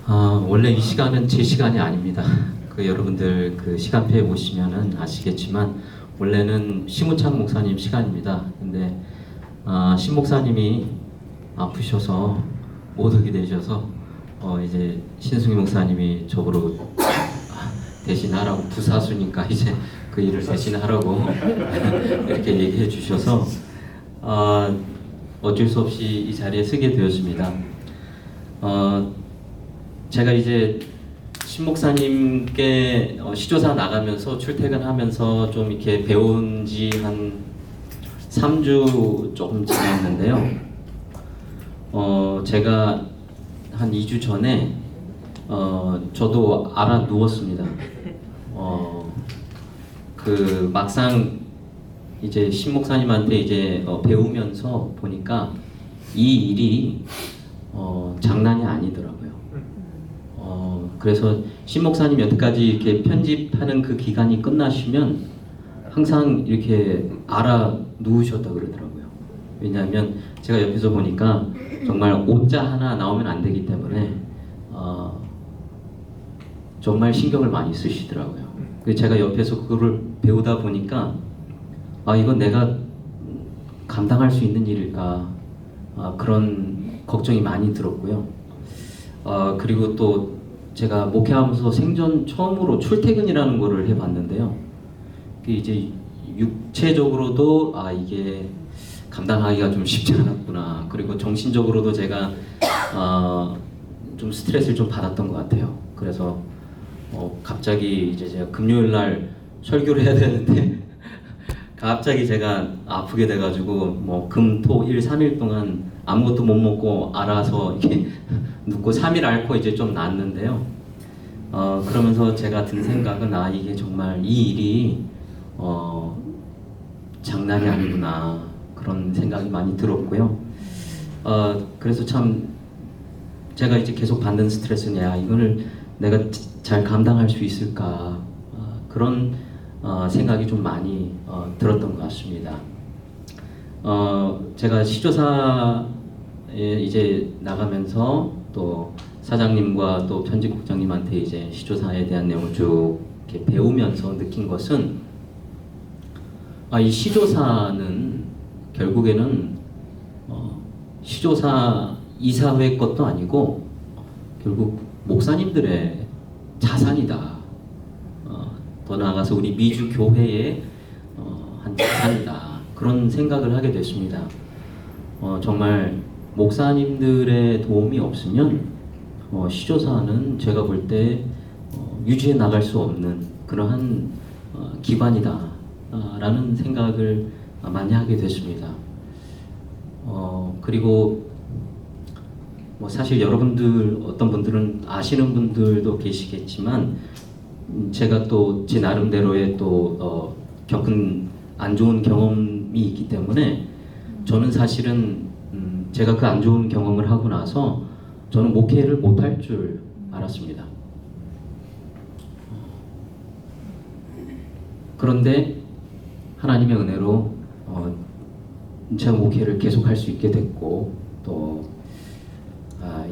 원래 이 시간은 제 시간이 아닙니다. 여러분들 시간표에 보시면은 아시겠지만 원래는 심우창 목사님 시간입니다. 근데 심 목사님이 아프셔서 못 오게 되셔서 이제 신승희 목사님이 저보고 대신하라고, 부사수니까 이제 그 일을 대신하라고 이렇게 얘기해 주셔서 어쩔 수 없이 이 자리에 서게 되었습니다. 제가 이제 신 목사님께 시조사 나가면서 출퇴근하면서 좀 이렇게 배운 지 한 3주 조금 지났는데요. 제가 한 2주 전에 저도 알아 누웠습니다. 막상 이제 신 목사님한테 이제 배우면서 보니까 이 일이 장난이 아니더라고요. 그래서 신 목사님 여태까지 이렇게 편집하는 그 기간이 끝나시면 항상 이렇게 알아 누우셨다 그러더라고요. 왜냐하면 제가 옆에서 보니까 정말 오자 하나 나오면 안 되기 때문에 정말 신경을 많이 쓰시더라고요. 제가 옆에서 그거를 배우다 보니까 이건 내가 감당할 수 있는 일일까, 그런 걱정이 많이 들었고요. 그리고 또 제가 목회하면서 생전 처음으로 출퇴근이라는 거를 해봤는데요. 이제 육체적으로도 이게 감당하기가 좀 쉽지 않았구나. 그리고 정신적으로도 제가 좀 스트레스를 좀 받았던 것 같아요. 그래서 갑자기 이제 제가 금요일 날 설교를 해야 되는데 갑자기 제가 아프게 돼가지고 뭐 금, 토, 일, 3일 동안 아무것도 못 먹고 알아서 이렇게 눕고 3일 앓고 이제 좀 낫는데요. 그러면서 제가 든 생각은 이게 정말 이 일이 장난이 아니구나, 그런 생각이 많이 들었고요. 그래서 참 제가 이제 계속 받는 스트레스는 이거를 내가 잘 감당할 수 있을까, 그런 생각이 좀 많이 들었던 것 같습니다. 제가 시조사에 이제 나가면서 또 사장님과 또 편집국장님한테 이제 시조사에 대한 내용을 쭉 이렇게 배우면서 느낀 것은 이 시조사는 결국에는 시조사 이사회 것도 아니고 결국 목사님들의 자산이다. 더 나아가서 우리 미주 교회의 한 자산이다. 그런 생각을 하게 됐습니다. 정말 목사님들의 도움이 없으면 시조사는 제가 볼 때 유지해 나갈 수 없는 그러한 기관이다 라는 생각을 많이 하게 됐습니다. 그리고 사실 여러분들 어떤 분들은 아시는 분들도 계시겠지만 제가 또 제 나름대로의 또 겪은 안 좋은 경험이 있기 때문에 저는 사실은 제가 그 안 좋은 경험을 하고 나서 저는 목회를 못할 줄 알았습니다. 그런데 하나님의 은혜로 제가 목회를 계속할 수 있게 됐고, 또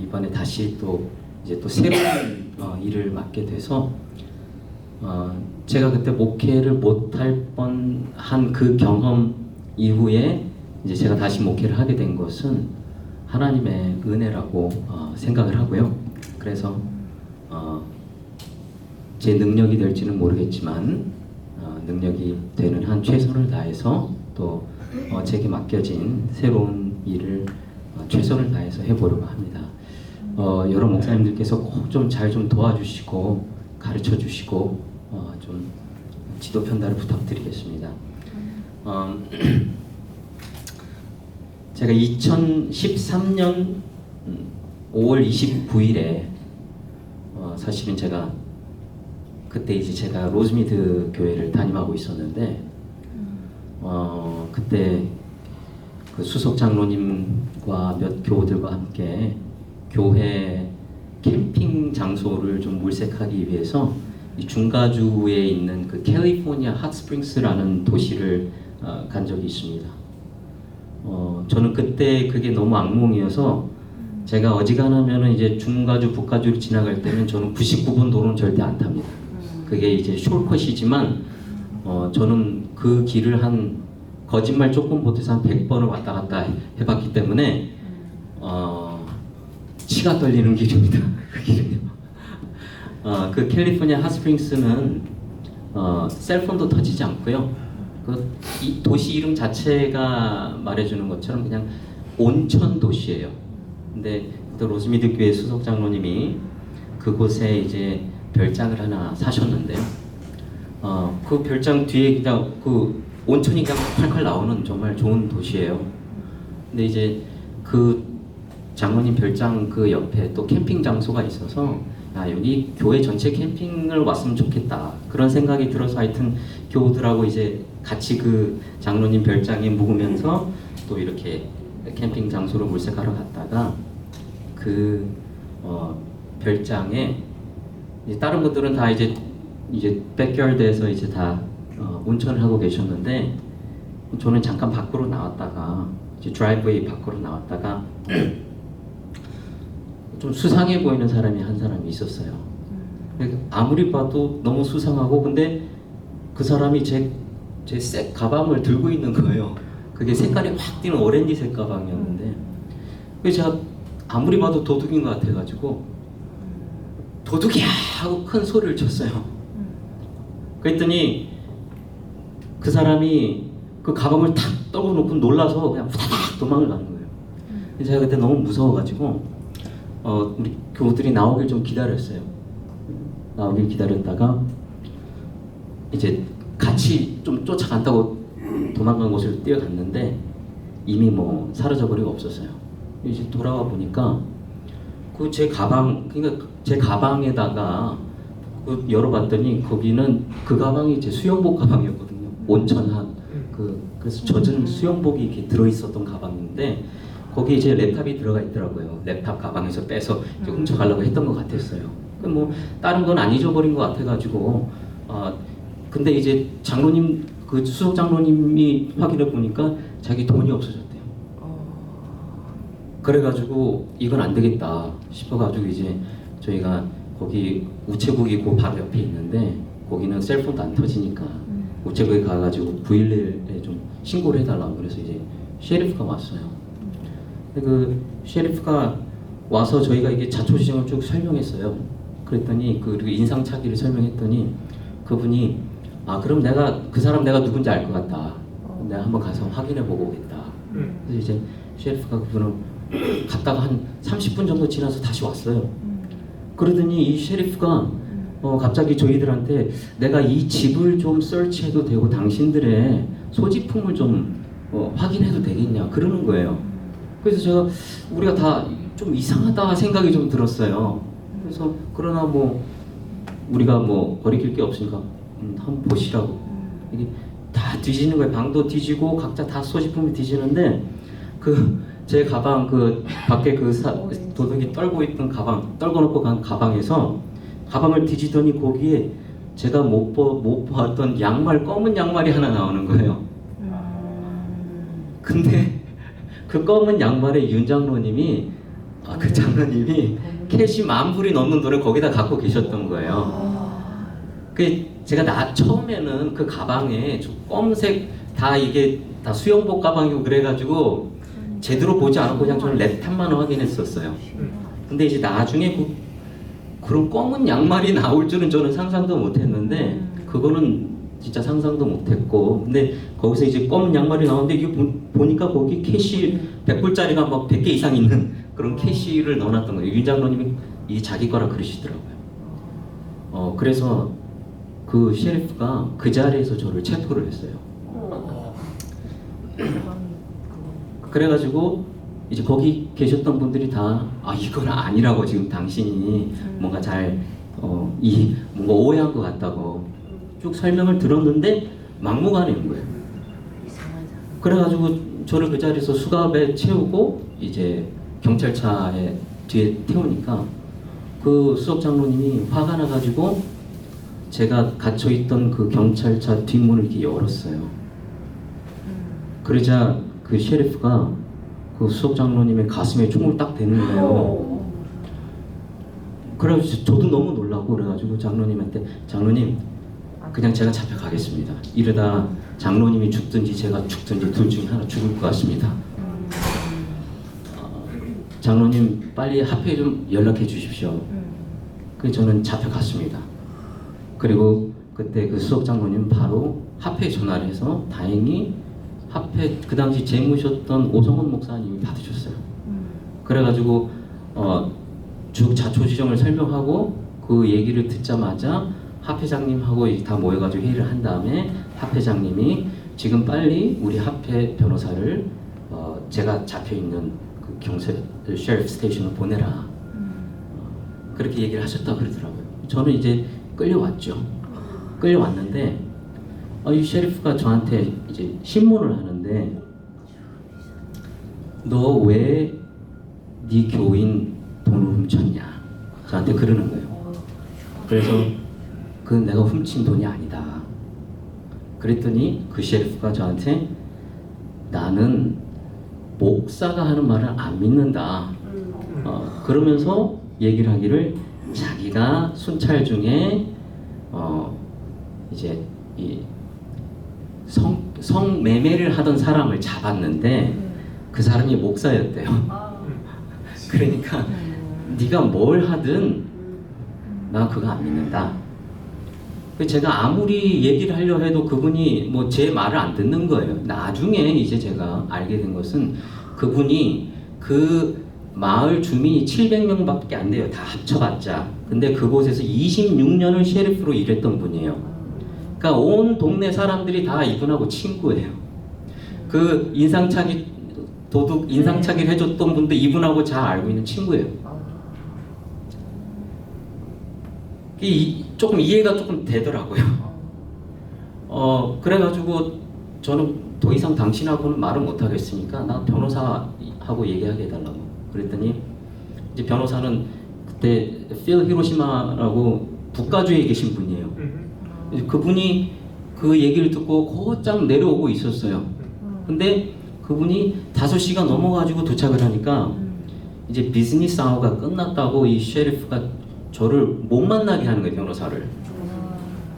이번에 다시 또 이제 또 새로운 일을 맡게 돼서 제가 그때 목회를 못할 뻔한 그 경험 이후에 이제 제가 다시 목회를 하게 된 것은 하나님의 은혜라고 생각을 하고요. 그래서 제 능력이 될지는 모르겠지만 능력이 되는 한 최선을 다해서 또 제게 맡겨진 새로운 일을 최선을 다해서 해보려고 합니다. 여러 목사님들께서 꼭 좀 잘 좀 도와주시고 가르쳐 주시고 좀 지도 편달을 부탁드리겠습니다. 제가 2013년 5월 29일에 사실은 제가 그때 이제 제가 로즈미드 교회를 담임하고 있었는데 그때 그 수석 장로님과 몇 교우들과 함께 교회 캠핑 장소를 좀 물색하기 위해서 이 중가주에 있는 그 캘리포니아 핫스프링스라는 도시를 간 적이 있습니다. 저는 그때 그게 너무 악몽이어서 제가 어지간하면은 이제 중가주, 북가주를 지나갈 때는 저는 99번 도로는 절대 안 탑니다. 그게 이제 숄컷이지만 저는 그 길을 한 거짓말 조금 못해서 한 100번을 왔다 갔다 해봤기 때문에 치가 떨리는 길입니다. 그 길은요. 그 캘리포니아 핫스프링스는 셀폰도 터지지 않고요. 이 도시 이름 자체가 말해주는 것처럼 그냥 온천 도시예요. 근데 또 로즈미드 교회 수석 장로님이 그곳에 이제 별장을 하나 사셨는데요. 그 별장 뒤에 그냥 그 온천이 그냥 콸콸 나오는 정말 좋은 도시예요. 근데 이제 그 장로님 별장 그 옆에 또 캠핑 장소가 있어서 여기 교회 전체 캠핑을 왔으면 좋겠다 그런 생각이 들어서 하여튼 교우들하고 이제 같이 그 장로님 별장에 묵으면서 또 이렇게 캠핑 장소로 물색하러 갔다가 그 별장에 이제 다른 분들은 다 이제 백야드에서 이제 다 온천을 하고 계셨는데 저는 잠깐 밖으로 나왔다가 이제 드라이브웨이 밖으로 나왔다가 좀 수상해 보이는 사람이 한 사람이 있었어요. 아무리 봐도 너무 수상하고 근데 그 사람이 제 색 가방을 들고 있는 거예요. 그게 색깔이 확 띄는 오렌지색 가방이었는데 그래서 제가 아무리 봐도 도둑인 것 같아가지고 도둑이야! 하고 큰 소리를 쳤어요. 그랬더니 그 사람이 그 가방을 탁 떨궈놓고 놀라서 그냥 후다닥 도망을 가는 거예요. 제가 그때 너무 무서워가지고 우리 교우들이 나오길 좀 기다렸어요. 나오길 기다렸다가 이제 같이 좀 쫓아간다고 도망간 곳을 뛰어갔는데 이미 뭐 사라져버리고 없었어요. 이제 돌아와 보니까 그 제 가방, 그러니까 제 가방에다가 그 열어봤더니 거기는 그 가방이 제 수영복 가방이었거든요. 온천한 그래서 젖은 수영복이 이렇게 들어있었던 가방인데 거기에 제 랩탑이 들어가 있더라고요. 랩탑 가방에서 빼서 훔쳐가려고 했던 것 같았어요. 뭐 다른 건 안 잊어버린 것 같아가지고 근데 이제 장로님 그 수석 장로님이 확인해 보니까 자기 돈이 없어졌대요. 그래가지고 이건 안 되겠다 싶어가지고 이제 저희가 거기 우체국이 그 바로 옆에 있는데 거기는 셀폰도 안 터지니까 우체국에 가가지고 911에 좀 신고를 해달라고 그래서 이제 셰리프가 왔어요. 그 셰리프가 와서 저희가 이게 자초지종을 쭉 설명했어요. 그랬더니 그리고 인상착의를 설명했더니 그분이 그럼 내가 그 사람 내가 누군지 알 것 같다. 내가 한번 가서 확인해 보고 오겠다. 그래서 이제 셰리프가 그분을 갔다가 한 30분 정도 지나서 다시 왔어요. 그러더니 이 셰리프가 갑자기 저희들한테 내가 이 집을 좀 서치해도 되고 당신들의 소지품을 좀 확인해도 되겠냐 그러는 거예요. 그래서 제가 우리가 다 좀 이상하다 생각이 좀 들었어요. 그래서 그러나 뭐 우리가 뭐 버리킬 게 없으니까 한번 보시라고 이게 다 뒤지는 거예요. 방도 뒤지고 각자 다 소지품이 뒤지는데 그 제 가방 그 밖에 그 도둑이 떨고 있던 가방 떨궈놓고 간 가방에서 가방을 뒤지더니 거기에 제가 못 보았던 양말 검은 양말이 하나 나오는 거예요. 근데 그 검은 양말에 윤 장로님이 그 장로님이 캐시 10,000불이 넘는 돈을 거기다 갖고 계셨던 거예요. 그 제가 처음에는 그 가방에 검색 다 이게 다 수영복 가방이고 그래가지고 제대로 보지 않았고 그냥 저는 랩탑만 확인했었어요. 근데 이제 나중에 그런 검은 양말이 나올 줄은 저는 상상도 못했는데 그거는 진짜 상상도 못했고 근데 거기서 이제 검은 양말이 나오는데 이게 보니까 거기 캐시 100불짜리가 막 100개 이상 있는 그런 캐시를 넣어놨던 거예요. 윤 장로님이 이게 자기 거라 그러시더라고요. 그래서 그 셰리프가 그 자리에서 저를 체포를 했어요. 그래가지고 이제 거기 계셨던 분들이 다 이건 아니라고 지금 당신이 뭔가 뭔가 오해한 것 같다고 쭉 설명을 들었는데 막무가내인 거예요. 그래가지고 저를 그 자리에서 수갑에 채우고 이제 경찰차에 뒤에 태우니까 그 수석 장로님이 화가 나가지고 제가 갇혀있던 그 경찰차 뒷문을 이렇게 열었어요. 그러자 그 셰리프가 그 수석 장로님의 가슴에 총을 딱 대는 거예요. 그래가지고 저도 너무 놀라고 그래가지고 장로님한테 장로님 그냥 제가 잡혀가겠습니다. 이러다 장로님이 죽든지 제가 죽든지 둘 중에 하나 죽을 것 같습니다. 장로님 빨리 합회에 좀 연락해 주십시오. 그래서 저는 잡혀갔습니다. 그리고 그때 그 수석 장로님 바로 합회에 전화를 해서 다행히 합회 그 당시 재무셨던 오성훈 목사님이 받으셨어요. 그래가지고 쭉 자초지종을 설명하고 그 얘기를 듣자마자 합회장님하고 다 모여가지고 회의를 한 다음에 합회장님이 지금 빨리 우리 합회 변호사를 제가 잡혀있는 그 경찰 셰리프 스테이션을 보내라. 그렇게 얘기를 하셨다 그러더라고요. 저는 이제 끌려왔죠. 끌려왔는데 이 셰리프가 저한테 이제 신문을 하는데 너 왜 네 교인 돈을 훔쳤냐 저한테 그러는 거예요. 그래서 그건 내가 훔친 돈이 아니다. 그랬더니 그 셰리프가 저한테 나는 목사가 하는 말을 안 믿는다. 그러면서 얘기를 하기를 자기가 순찰 중에 이제 이 성매매를 하던 사람을 잡았는데 그 사람이 목사였대요. 그러니까 네가 뭘 하든 나 그거 안 믿는다. 제가 아무리 얘기를 하려 해도 그분이 뭐 제 말을 안 듣는 거예요. 나중에 이제 제가 알게 된 것은 그분이 그 마을 주민이 700명밖에 안 돼요. 다 합쳐봤자. 근데 그곳에서 26년을 셰리프로 일했던 분이에요. 그러니까 온 동네 사람들이 다 이분하고 친구예요. 그 인상착의를 해줬던 분도 이분하고 잘 알고 있는 친구예요. 조금 이해가 조금 되더라고요. 그래가지고 저는 더 이상 당신하고는 말을 못 하겠으니까 나 변호사하고 얘기하게 해달라고. 그랬더니 이제 변호사는 그때 필 히로시마라고 북가주에 계신 분이에요. 그분이 그 얘기를 듣고 곧장 내려오고 있었어요. 근데 그분이 5시가 넘어가지고 도착을 하니까 이제 비즈니스 아워가 끝났다고 이 셰리프가 저를 못 만나게 하는 거예요, 변호사를.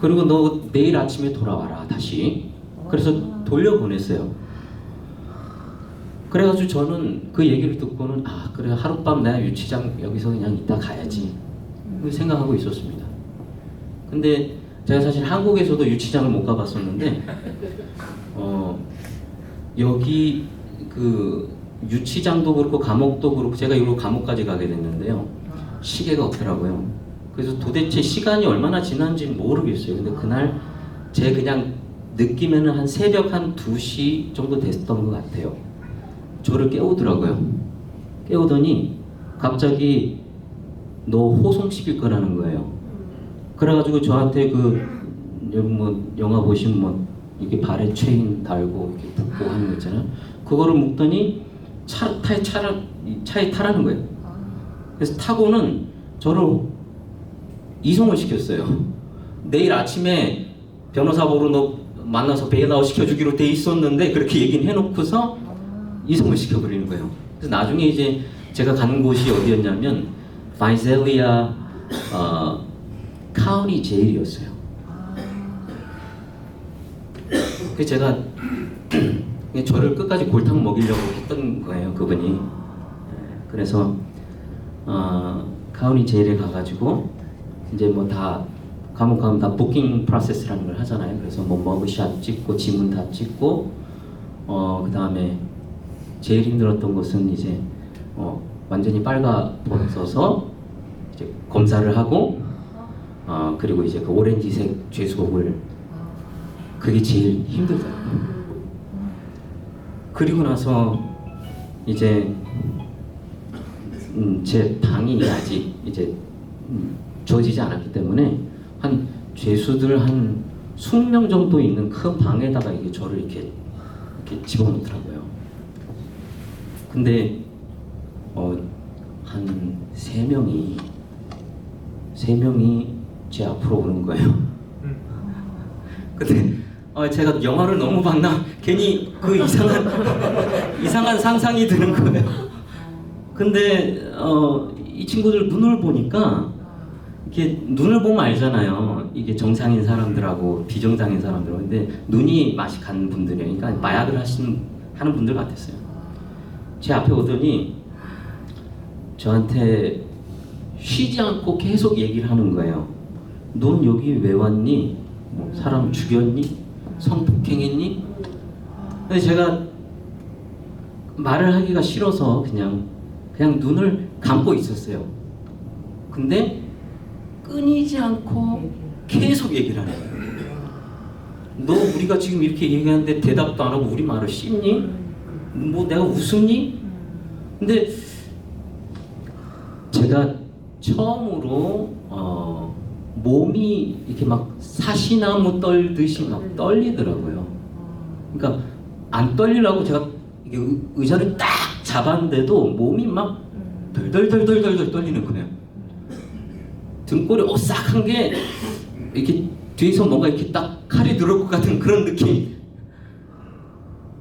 그리고 너 내일 아침에 돌아와라 다시. 그래서 돌려보냈어요. 그래가지고 저는 그 얘기를 듣고는 그래 하룻밤 내가 유치장 여기서 그냥 있다 가야지 생각하고 있었습니다. 근데 제가 사실 한국에서도 유치장을 못 가봤었는데 여기 그 유치장도 그렇고 감옥도 그렇고 제가 이후로 감옥까지 가게 됐는데요. 시계가 없더라고요. 그래서 도대체 시간이 얼마나 지난지는 모르겠어요. 근데 그날 제 그냥 느낌에는 한 새벽 한 2시 정도 됐던 것 같아요. 저를 깨우더라고요. 깨우더니 갑자기 너 호송시킬 거라는 거예요. 그래가지고 저한테 여러분 뭐 영화 보시면 뭐 이게 발에 체인 달고 이렇게 묶고 하는 거 있잖아요. 그거를 묶더니 차에 타라는 거예요. 그래서 타고는 저를 이송을 시켰어요. 내일 아침에 변호사 보러 너 만나서 베일아웃 시켜주기로 돼 있었는데 그렇게 얘기는 해놓고서 이송을 시켜버리는 거예요. 그래서 나중에 이제 제가 가는 곳이 어디였냐면 바이셀리아 카운티 제일이었어요. 그래서 제가 저를 끝까지 골탕 먹이려고 했던 거예요, 그분이. 그래서 카운티 제일에 가가지고 이제 뭐 다 감옥 가면 다 부킹 프로세스라는 걸 하잖아요. 그래서 뭐 머그샷 찍고 지문 다 찍고 그 다음에 제일 힘들었던 것은 이제 완전히 빨가벗어서 이제 검사를 하고 그리고 이제 그 오렌지색 죄수복을 그게 제일 힘들더라고요. 그리고 나서 이제 제 방이 아직 이제 주어지지 않았기 때문에 한 죄수들 한 20명 정도 있는 큰 방에다가 이게 저를 이렇게 집어넣더라고요. 근데 한 3명이 제 앞으로 오는 거예요. 근데 제가 영화를 너무 봤나 괜히 그 이상한 상상이 드는 거예요. 근데 이 친구들 눈을 보니까 이렇게 눈을 보면 알잖아요. 이게 정상인 사람들하고 비정상인 사람들. 근데 눈이 맛이 간 분들이에요. 그러니까 마약을 하는 분들 같았어요. 제 앞에 오더니 저한테 쉬지 않고 계속 얘기를 하는 거예요. 넌 여기 왜 왔니? 뭐 사람 죽였니? 성폭행했니? 근데 제가 말을 하기가 싫어서 그냥 눈을 감고 있었어요. 근데 끊이지 않고 계속 얘기를 하는 거예요. 너 우리가 지금 이렇게 얘기하는데 대답도 안 하고 우리 말을 씹니? 뭐 내가 웃음니? 근데 제가 처음으로 몸이 이렇게 막 사시나무 떨듯이 막 떨리더라고요. 그러니까 안 떨리려고 제가 이게 의자를 딱 잡았는데도 몸이 막 덜덜덜덜덜 떨리는 거예요. 등골이 오싹한 게 이렇게 뒤에서 뭔가 이렇게 딱 칼이 들어올 것 같은 그런 느낌.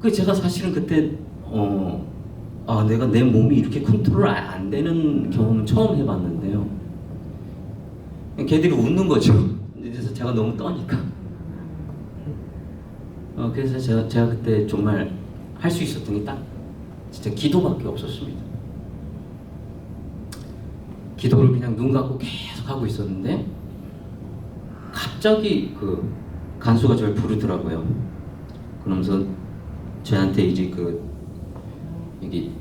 그 제가 사실은 그때 내가 내 몸이 이렇게 컨트롤 안 되는 경험은 처음 해봤는데요. 걔들이 웃는 거죠. 그래서 제가 너무 떠니까. 그래서 제가 그때 정말 할 수 있었던 게 딱 진짜 기도밖에 없었습니다. 기도를 그냥 눈 감고 계속 하고 있었는데 갑자기 그 간수가 저를 부르더라고요. 그러면서 저한테 이제 여기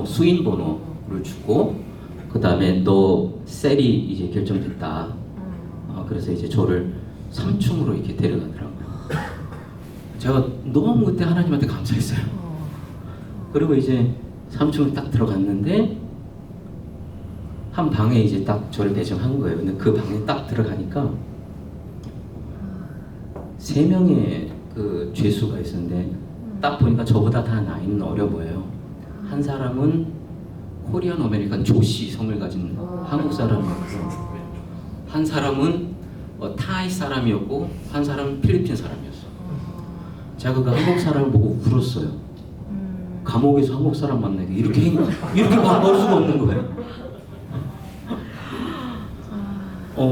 수인 번호를 주고 그 다음에 너 셀이 이제 결정됐다. 그래서 이제 저를 3층으로 이렇게 데려가더라고요. 제가 너무 그때 하나님한테 감사했어요. 그리고 이제 3층을 딱 들어갔는데 한 방에 이제 딱 저를 배정한 거예요. 근데 그 방에 딱 들어가니까 3명의 그 죄수가 있었는데 딱 보니까 저보다 다 나이는 어려 보여요. 한 사람은 코리안 아메리칸 조씨 성을 가진 한국 사람이었고, 한 사람은 타이 사람이었고, 한 사람은 필리핀 사람이었어요. 제가 그 한국 사람을 보고 울었어요. 감옥에서 한국 사람 만나기 이렇게 반가울 수가 없는 거예요.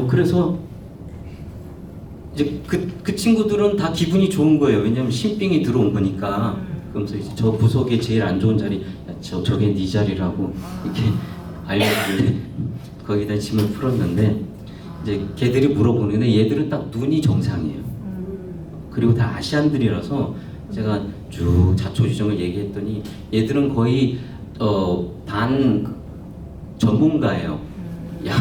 그래서 이제 그 친구들은 다 기분이 좋은 거예요. 왜냐면 신빙이 들어온 거니까. 그러면서 이제 저 구석에 제일 안 좋은 자리, 저게 네 자리라고 이렇게 알려주길래 거기다 짐을 풀었는데 이제 걔들이 물어보는데 얘들은 딱 눈이 정상이에요. 그리고 다 아시안들이라서 제가 쭉 자초지종을 얘기했더니 얘들은 거의 반 전문가예요. 야,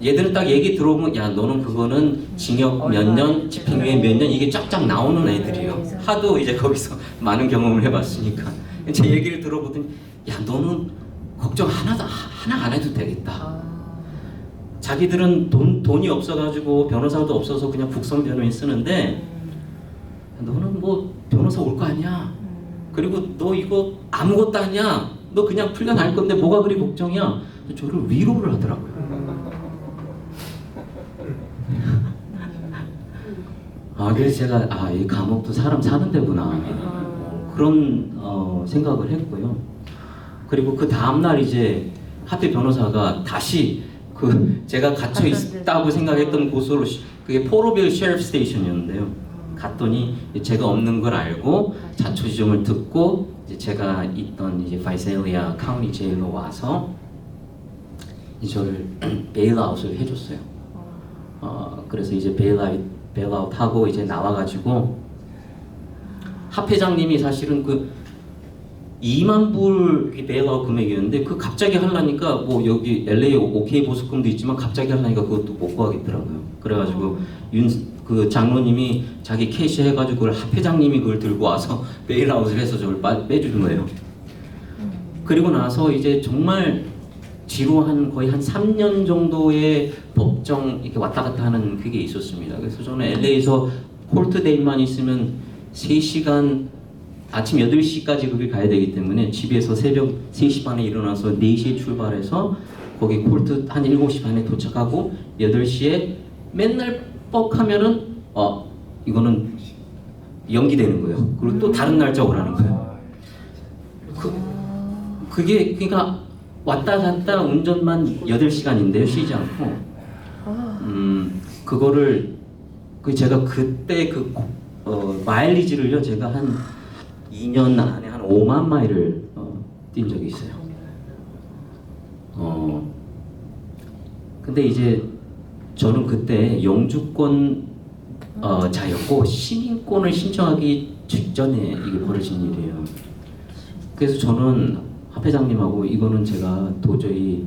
얘들은 딱 얘기 들어오면 야 너는 그거는 징역 몇 년, 집행유예 몇 년 이게 쫙쫙 나오는 애들이에요. 하도 이제 거기서 많은 경험을 해봤으니까 제 얘기를 들어보더니 야 너는 걱정 하나 안 해도 되겠다. 자기들은 돈이 없어가지고 변호사도 없어서 그냥 국선 변호인 쓰는데 너는 뭐 변호사 올 거 아니야. 그리고 너 이거 아무것도 아니야. 너 그냥 풀려날 건데 뭐가 그리 걱정이야. 저를 위로를 하더라고요. 그래서 제가 이 감옥도 사람 사는 데구나 그런 생각을 했고요. 그리고 그 다음날 이제 하필 변호사가 다시 제가 갇혀 있다고 생각했던 곳으로 그게 포로빌 셰리프 스테이션이었는데요. 갔더니 제가 없는 걸 알고 자초지종을 듣고 이제 제가 있던 이제 바이셀리아 카운티 제일로 와서 저를 베일아웃을 해줬어요. 그래서 이제 베일아웃 하고 이제 나와가지고 합회장님이 사실은 2만 불 베일아웃 금액이었는데 갑자기 하려니까 뭐 여기 LA OK 보수금도 있지만 갑자기 하려니까 그것도 못 구하겠더라고요. 그래가지고 그 장로님이 자기 캐시 해가지고 그걸 합회장님이 그걸 들고 와서 베일아웃을 해서 저를 빼주는 거예요. 그리고 나서 이제 정말 뒤로 거의 한 3년 정도의 법정 이렇게 왔다 갔다 하는 그게 있었습니다. 그래서 저는 LA에서 콜트데이만 있으면 3시간 아침 8시까지 거기 가야 되기 때문에 집에서 새벽 3시 반에 일어나서 4시에 출발해서 거기 콜트 한 7시 반에 도착하고 8시에 맨날 뻑하면은 이거는 연기되는 거예요. 그리고 또 다른 날짜 오라는 거예요. 그게 그러니까 왔다 갔다 운전만 8시간인데요. 쉬지 않고. 그거를 제가 그때 마일리지를요. 제가 한 2년 안에 한 5만 마일을 뛴 적이 있어요. 근데 이제 저는 그때 영주권 자였고 시민권을 신청하기 직전에 이게 벌어진 일이에요. 그래서 저는 합 회장님하고 이거는 제가 도저히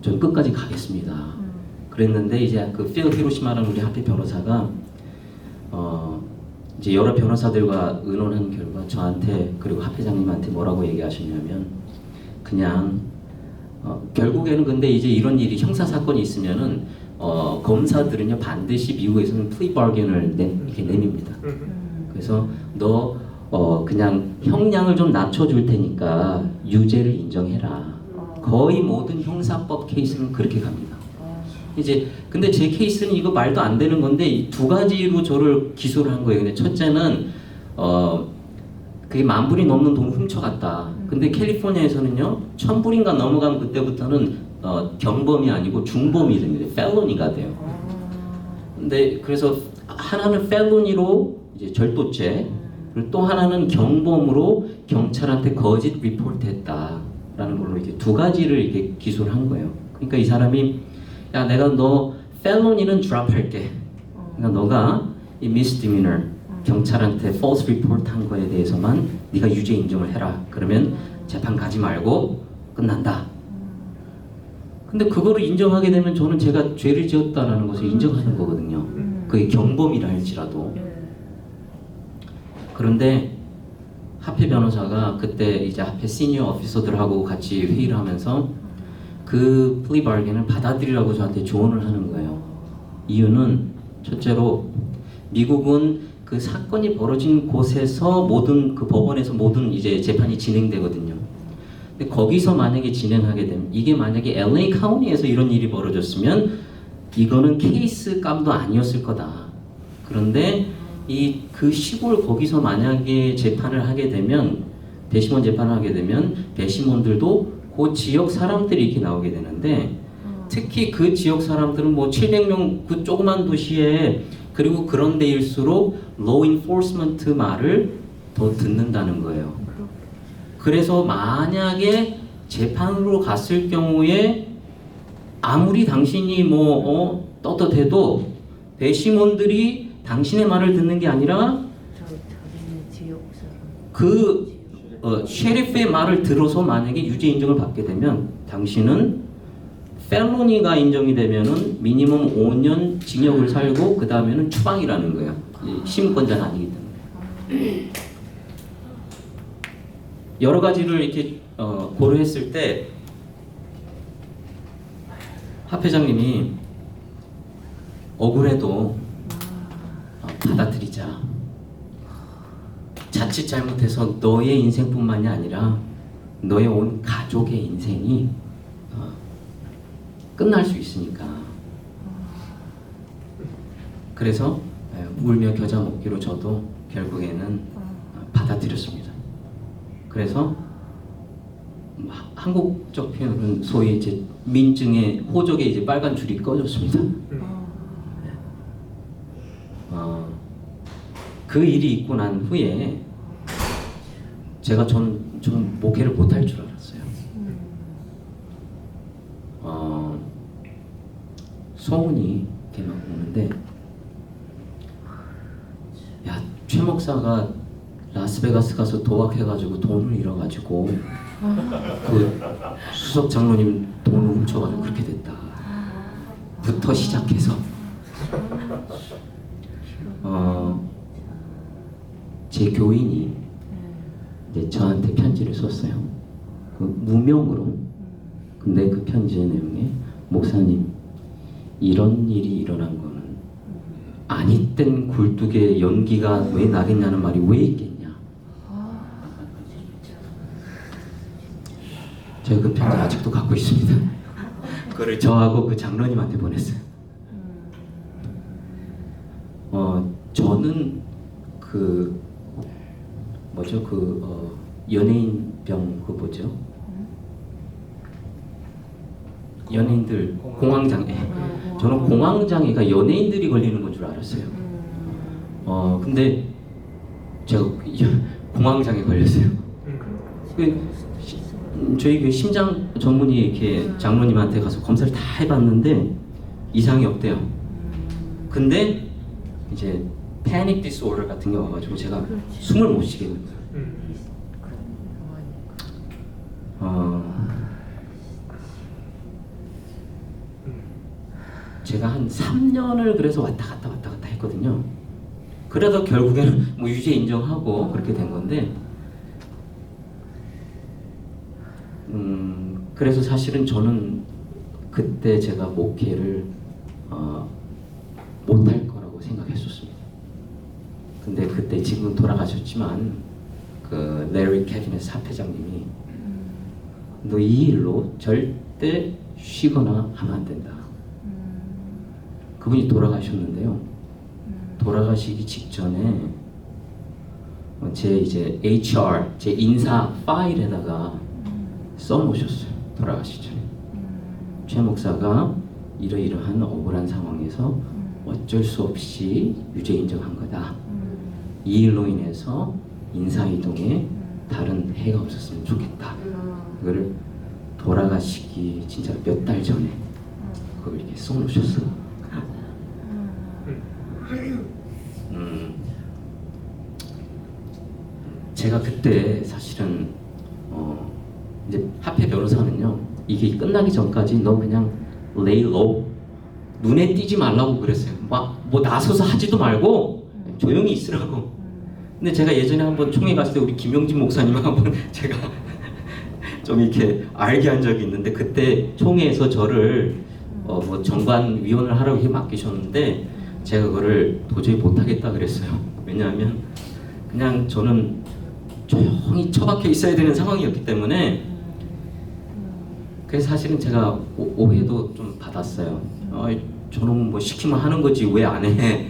전 끝까지 가겠습니다. 그랬는데 이제 그 필 히로시마라는 우리 합의 변호사가 이제 여러 변호사들과 의논한 결과 저한테 그리고 합 회장님한테 뭐라고 얘기하셨냐면 그냥 결국에는 근데 이제 이런 일이 형사 사건이 있으면은 검사들은요 반드시 미국에서는 플리 바겐을 이렇게 내밉니다. 그래서 너 그냥 형량을 좀 낮춰줄 테니까 유죄를 인정해라. 거의 모든 형사법 케이스는 그렇게 갑니다. 이제 근데 제 케이스는 이거 말도 안 되는 건데 이 두 가지로 저를 기소를 한 거예요. 근데 첫째는 그게 10,000불이 넘는 돈을 훔쳐갔다. 근데 캘리포니아에서는요 1,000불인가 넘어가면 그때부터는 경범이 아니고 중범이 됩니다. 펠로니가 돼요. 근데 그래서 하나는 펠로니로 이제 절도죄, 그리고 또 하나는 경범으로 경찰한테 거짓 리포트했다라는 걸로 이제 두 가지를 이렇게 기소를 한 거예요. 그러니까 이 사람이 야 내가 너 펠로니는 드랍할게. 그러니까 너가 이 misdemeanor 경찰한테 false report 한 거에 대해서만 네가 유죄 인정을 해라. 그러면 재판 가지 말고 끝난다. 근데 그거를 인정하게 되면 저는 제가 죄를 지었다라는 것을 인정하는 거거든요. 그게 경범이라 할지라도. 그런데 합의 변호사가 그때 이제 합의 시니어 오피서들하고 같이 회의를 하면서 그 플리 바겐을 받아들이라고 저한테 조언을 하는 거예요. 이유는 첫째로 미국은 그 사건이 벌어진 곳에서 모든 그 법원에서 모든 이제 재판이 진행되거든요. 근데 거기서 만약에 진행하게 되면 이게 만약에 LA 카운티에서 이런 일이 벌어졌으면 이거는 케이스 감도 아니었을 거다. 그런데 이 그 시골 거기서 만약에 재판을 하게 되면 배심원 재판을 하게 되면 배심원들도 그 지역 사람들이 이렇게 나오게 되는데 특히 그 지역 사람들은 뭐 700명 그 조그만 도시에 그리고 그런 데일수록 law enforcement 말을 더 듣는다는 거예요. 그래서 만약에 재판으로 갔을 경우에 아무리 당신이 뭐 떳떳해도 배심원들이 당신의 말을 듣는 게 아니라 그 셰리프의 말을 들어서 만약에 유죄 인정을 받게 되면 당신은 펠로니가 인정이 되면은 미니멈 5년 징역을 살고 그 다음에는 추방이라는 거예요. 시민권자는 아니기 때문에. 여러 가지를 이렇게 고려했을 때 합 회장님이 억울해도 받아들이자. 자칫 잘못해서 너의 인생뿐만이 아니라 너의 온 가족의 인생이 끝날 수 있으니까. 그래서 울며 겨자 먹기로 저도 결국에는 받아들였습니다. 그래서 한국적 표현은 소위 이제 민증의 호적에 이제 빨간 줄이 꺼졌습니다. 그 일이 있고 난 후에 제가 좀 목회를 못할 줄 알았어요. 소문이 이렇게 막 오는데 야, 최 목사가 라스베가스 가서 도박해가지고 돈을 잃어가지고 그 수석 장로님 돈을 훔쳐가지고 그렇게 됐다 부터 시작해서 제 교인이 이제 저한테 편지를 썼어요. 그 무명으로. 근데 그 편지의 내용에 목사님 이런 일이 일어난 거는 아니 땐 굴뚝에 연기가 왜 나겠냐는 말이 왜 있겠냐. 제가 그 편지 아직도 갖고 있습니다. 그거를 저하고 그 장로님한테 보냈어요. 저는 그 뭐죠 그 연예인병 그 뭐죠? 연예인들 공황장애. 저는 공황장애가 연예인들이 걸리는 건 줄 알았어요. 근데 제가 공황장애 걸렸어요. 저희 그 심장 전문의 이렇게 장로님한테 가서 검사를 다 해봤는데 이상이 없대요. 근데 이제 패닉 디스오더 같은 게 와가지고 제가 숨을 못 쉬게 된 거예요. 제가 한 3년을 그래서 왔다 갔다 했거든요. 그래도 결국에는 뭐 유죄 인정하고 그렇게 된 건데, 그래서 사실은 저는 그때 제가 목회를 못할 거라고 생각했었습니다. 근데 그때 지금 돌아가셨지만 그 레리 캐비넷 사회장님이 너 이 일로 절대 쉬거나 하면 안 된다. 그분이 돌아가셨는데요. 돌아가시기 직전에 제 이제 HR, 제 인사 파일에다가 써놓으셨어요. 돌아가시기 전에. 최 목사가 이러이러한 억울한 상황에서 어쩔 수 없이 유죄 인정한 거다. 이 일로 인해서 인사이동에 다른 해가 없었으면 좋겠다. 그거를 돌아가시기 진짜 몇 달 전에 그걸 이렇게 써놓으셨어요. 제가 그때 사실은 이제 합해 변호사는요, 이게 끝나기 전까지 너 그냥 lay low, 눈에 띄지 말라고 그랬어요. 막 뭐 나서서 하지도 말고 조용히 있으라고. 근데 제가 예전에 한번 총회 갔을 때 우리 김용진 목사님 한번 제가 좀 이렇게 알게 한 적이 있는데, 그때 총회에서 저를 뭐 정관위원을 하라고 이렇게 맡기셨는데 제가 그거를 도저히 못하겠다 그랬어요. 왜냐하면 그냥 저는 조용히 처박혀 있어야 되는 상황이었기 때문에. 그래서 사실은 제가 오해도 좀 받았어요. 저놈은 뭐 시키면 하는 거지 왜 안 해?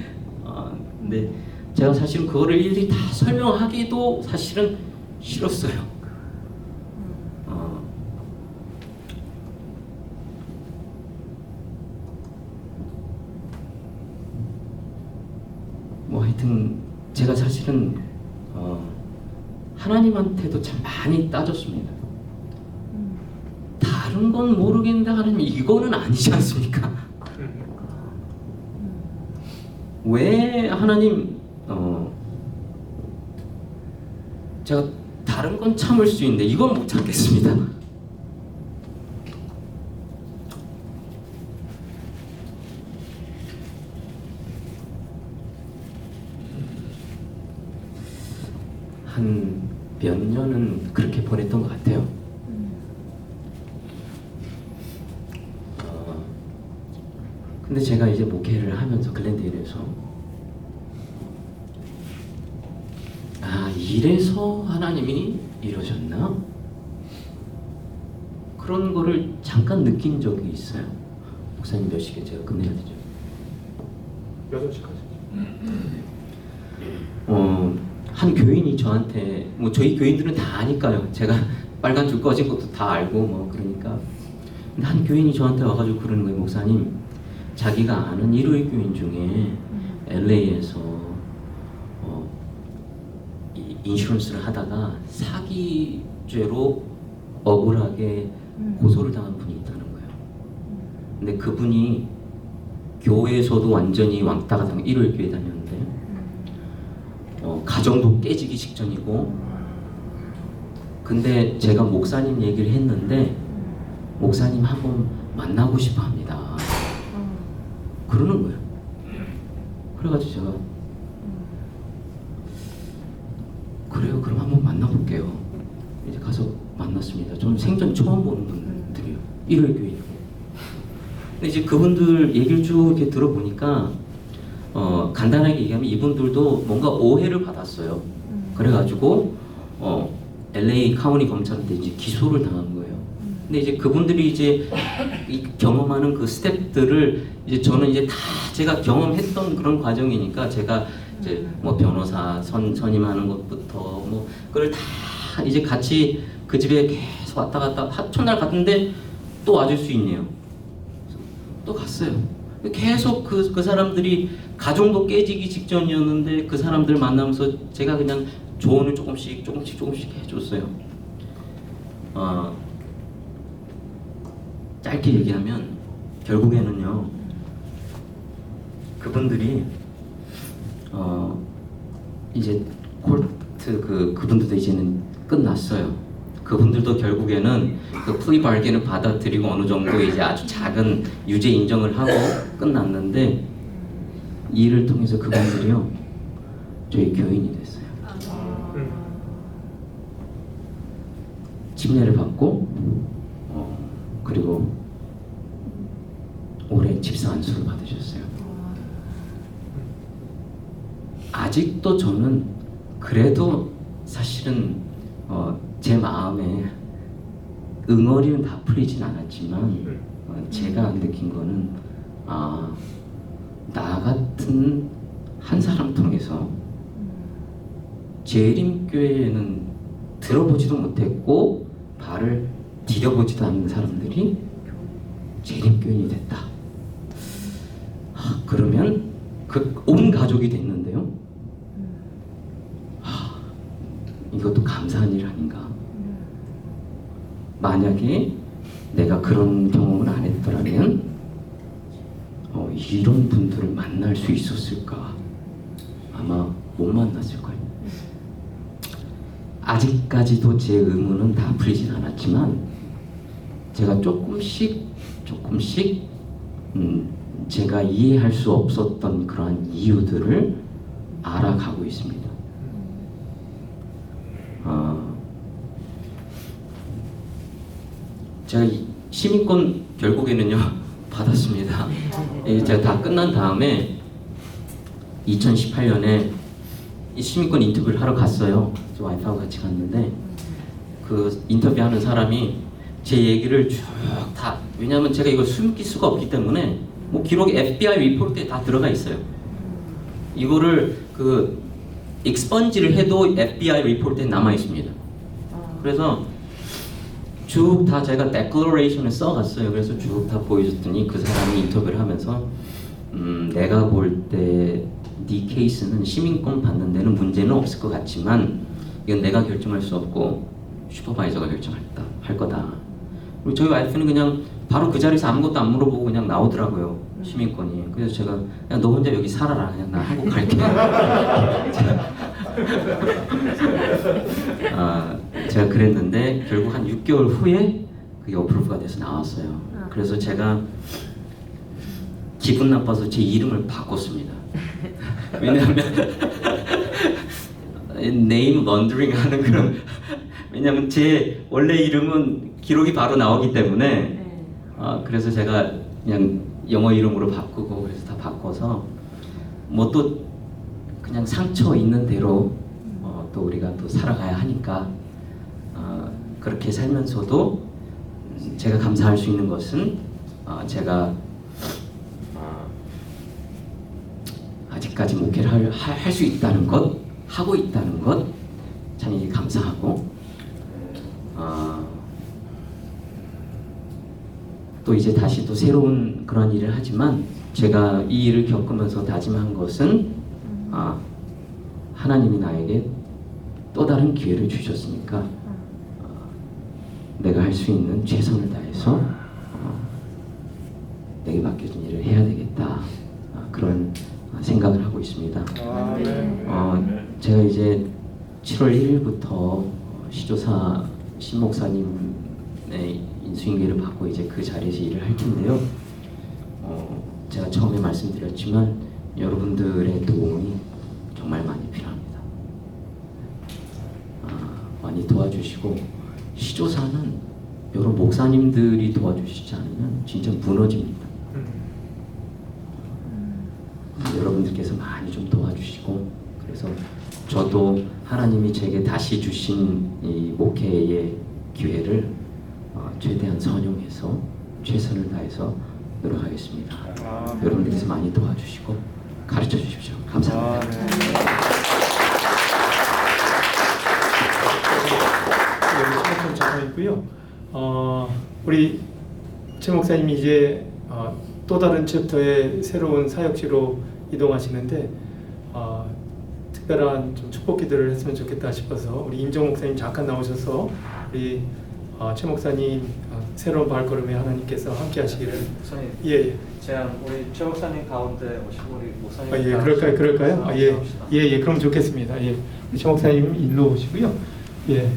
근데 제가 사실은 그거를 일일이 다 설명하기도 사실은 싫었어요. 뭐 하여튼 제가 사실은 하나님한테도 참 많이 따졌습니다. 다른 건 모르겠는데 하나님 이거는 아니지 않습니까? 왜 하나님 제가 다른 건 참을 수 있는데 이건 못 참겠습니다. 한 몇 년은 그렇게 보냈던 것 같아요. 근데 제가 이제 목회를 하면서 글랜데일에서 이래서 하나님이 이러셨나? 그런 거를 잠깐 느낀 적이 있어요. 목사님 몇 시에 제가 끝내야 되죠? 6시까지. 한 교인이 저한테, 뭐 저희 교인들은 다 아니까요. 제가 빨간 줄 꺼진 것도 다 알고 뭐 그러니까. 근데 한 교인이 저한테 와가지고 그러는 거예요. 목사님, 자기가 아는 일요일 교인 중에 LA에서 인슈런스를 하다가 사기죄로 억울하게 고소를 당한 분이 있다는 거예요. 근데 그분이 교회에서도 완전히 왕따가 당 일요일 교회 다녔는데 가정도 깨지기 직전이고, 근데 제가 목사님 얘기를 했는데 목사님 한번 만나고 싶어 합니다. 그러는 거예요. 그래가지고 제가 그래요, 그럼 한번 만나볼게요. 이제 가서 만났습니다. 저는 생전 처음 보는 분들이에요. 일요일 교회이고. 근데 이제 그분들 얘기를 쭉 이렇게 들어보니까 간단하게 얘기하면 이분들도 뭔가 오해를 받았어요. 그래가지고 LA 카운티 검찰한테 이제 기소를 당한 거예요. 근데 이제 그분들이 이제 경험하는 그 스텝들을 이제 저는 이제 다 제가 경험했던 그런 과정이니까 제가 이제 뭐 변호사 선임하는 것부터 뭐 그걸 다 이제 같이 그 집에 계속 왔다 갔다 첫날 갔는데 또 와줄 수 있네요. 또 갔어요. 계속 그 사람들이 가정도 깨지기 직전이었는데 그 사람들 만나면서 제가 그냥 조언을 조금씩 해줬어요. 짧게 얘기하면 결국에는요, 그분들이 이제 콜트 그분들도 이제는 끝났어요. 그분들도 결국에는 그 플리 바겐을 받아들이고 어느 정도 이제 아주 작은 유죄 인정을 하고 끝났는데, 이 일을 통해서 그분들이요 저희 교인이 됐어요. 침례를 받고 그리고 올해 집사 안수를 받으셨어요. 아직도 저는 그래도 사실은 제 마음에 응어리는 다 풀리진 않았지만 제가 느낀 거는 나 같은 한 사람 통해서 재림교회에는 들어보지도 못했고 발을 디뎌보지도 않는 사람들이 재림교인이 됐다. 그러면 그 온 가족이 됐는데요. 이것도 감사한 일 아닌가. 만약에 내가 그런 경험을 안 했더라면 이런 분들을 만날 수 있었을까? 아마 못 만났을 거예요. 아직까지도 제 의문은 다 풀리진 않았지만 제가 조금씩 제가 이해할 수 없었던 그러한 이유들을 알아가고 있습니다. 제가 시민권 결국에는요 받았습니다. 제가 다 끝난 다음에 2018년에 이 시민권 인터뷰를 하러 갔어요. 저 와이프하고 같이 갔는데 그 인터뷰하는 사람이 제 얘기를 쭉 다, 왜냐하면 제가 이걸 숨길 수가 없기 때문에 뭐 기록이 FBI 리포트에 다 들어가 있어요. 이거를 그 익스펀지를 해도 FBI 리포트에 남아 있습니다. 그래서 쭉 다 제가 데클러레이션을 써갔어요. 그래서 쭉 다 보여줬더니 그 사람이 인터뷰를 하면서 내가 볼 때 네 케이스는 시민권 받는 데는 문제는 없을 것 같지만 이건 내가 결정할 수 없고 슈퍼바이저가 할 거다. 그리고 저희 와이프는 그냥 바로 그 자리에서 아무것도 안 물어보고 그냥 나오더라고요. 시민권이. 그래서 제가 야, 너 혼자 여기 살아라. 그냥 나 한국 갈게. 제가 그랬는데 결국 한 6개월 후에 그게 어프로브가 돼서 나왔어요. 그래서 제가 기분 나빠서 제 이름을 바꿨습니다. 왜냐하면 네임 런더링 하는 그런, 왜냐하면 제 원래 이름은 기록이 바로 나오기 때문에 그래서 제가 그냥 영어 이름으로 바꾸고 그래서 다 바꿔서 뭐 또 그냥 상처 있는 대로 또 우리가 또 살아가야 하니까 그렇게 살면서도 제가 감사할 수 있는 것은 제가 아직까지 목회를 할 수 있다는 것, 하고 있다는 것 참 감사하고 또 이제 다시 또 새로운 그런 일을 하지만 제가 이 일을 겪으면서 다짐한 것은 하나님이 나에게 또 다른 기회를 주셨으니까 내가 할 수 있는 최선을 다해서 내게 맡겨진 일을 해야 되겠다. 그런 생각을 하고 있습니다. 제가 이제 7월 1일부터 시조사 신목사님의 인수인계를 받고 이제 그 자리에서 일을 할 텐데요. 제가 처음에 말씀드렸지만 여러분들의 도움이 정말 많이 필요합니다. 많이 도와주시고, 시조사는 여러분 목사님들이 도와주시지 않으면 진짜 무너집니다. 여러분들께서 많이 좀 도와주시고, 그래서 저도 하나님이 제게 다시 주신 이 목회의 기회를 최대한 선용해서 최선을 다해서 노력하겠습니다. 여러분들께서 많이 도와주시고 가르쳐 주십시오. 감사합니다. 네. 여기 잠깐 있고요. 우리 최 목사님이 이제 또 다른 챕터의 새로운 사역지로 이동하시는데 특별한 좀 축복 기도를 했으면 좋겠다 싶어서 우리 임종 목사님 잠깐 나오셔서 우리 최 목사님 새로운 발걸음에 하나님께서 함께 하시기를. 목사님, 예. 제가 우리 최 목사님 가운데 오신 우리 목사님. 예, 그럴까요? 예, 그럼 좋겠습니다. 예, 최 목사님 일로 오시고요. 예.